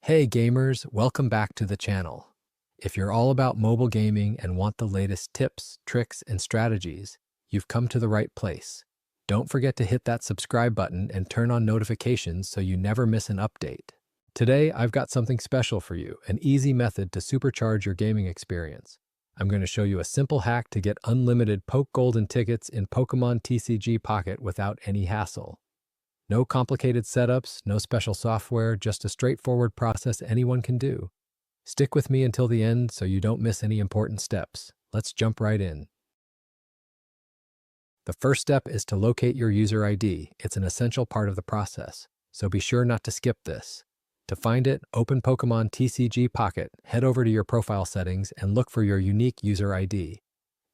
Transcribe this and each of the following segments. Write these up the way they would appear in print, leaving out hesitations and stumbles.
Hey gamers, welcome back to the channel. If you're all about mobile gaming and want the latest tips, tricks, and strategies, you've come to the right place. Don't forget to hit that subscribe button and turn on notifications so you never miss an update. Today, I've got something special for you, an easy method to supercharge your gaming experience. I'm going to show you a simple hack to get unlimited Poke Golden tickets in Pokemon TCG Pocket without any hassle. No complicated setups, no special software, just a straightforward process anyone can do. Stick with me until the end so you don't miss any important steps. Let's jump right in. The first step is to locate your user ID. It's an essential part of the process, so be sure not to skip this. To find it, open Pokemon TCG Pocket, head over to your profile settings, and look for your unique user ID.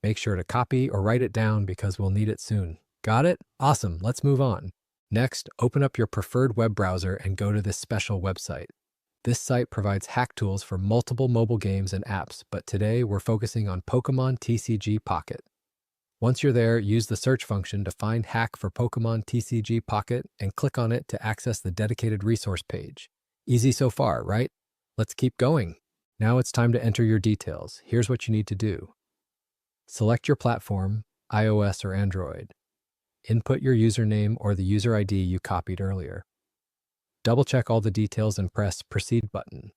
Make sure to copy or write it down because we'll need it soon. Got it? Awesome, let's move on. Next, open up your preferred web browser and go to this special website. This site provides hack tools for multiple mobile games and apps, but today we're focusing on Pokemon TCG Pocket. Once you're there, use the search function to find Hack for Pokemon TCG Pocket and click on it to access the dedicated resource page. Easy so far, right? Let's keep going. Now it's time to enter your details. Here's what you need to do. Select your platform, iOS or Android. Input your username or the user ID you copied earlier. Double-check all the details and press Proceed button.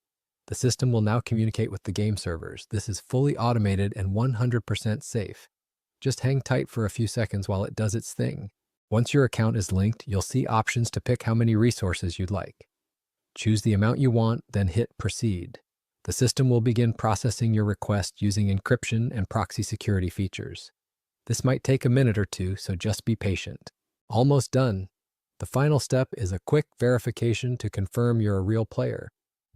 The system will now communicate with the game servers. This is fully automated and 100% safe. Just hang tight for a few seconds while it does its thing. Once your account is linked, you'll see options to pick how many resources you'd like. Choose the amount you want, then hit Proceed. The system will begin processing your request using encryption and proxy security features. This might take a minute or two, so just be patient. Almost done. The final step is a quick verification to confirm you're a real player.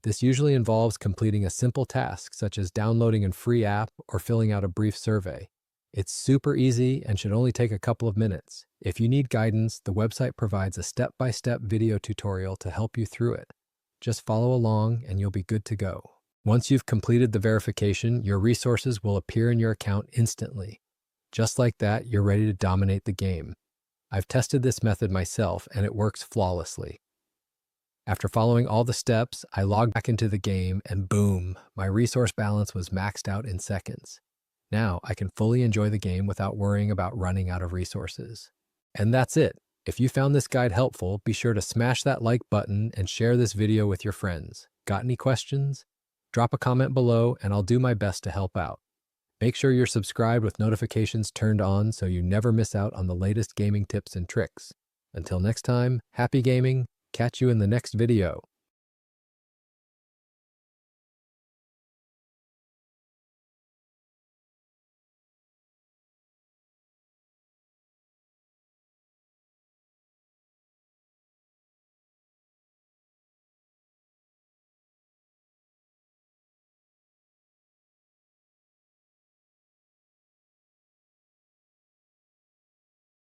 This usually involves completing a simple task, such as downloading a free app or filling out a brief survey. It's super easy and should only take a couple of minutes. If you need guidance, the website provides a step-by-step video tutorial to help you through it. Just follow along and you'll be good to go. Once you've completed the verification, your resources will appear in your account instantly. Just like that, you're ready to dominate the game. I've tested this method myself, and it works flawlessly. After following all the steps, I logged back into the game, and boom, my resource balance was maxed out in seconds. Now, I can fully enjoy the game without worrying about running out of resources. And that's it. If you found this guide helpful, be sure to smash that like button and share this video with your friends. Got any questions? Drop a comment below, and I'll do my best to help out. Make sure you're subscribed with notifications turned on so you never miss out on the latest gaming tips and tricks. Until next time, happy gaming. Catch you in the next video.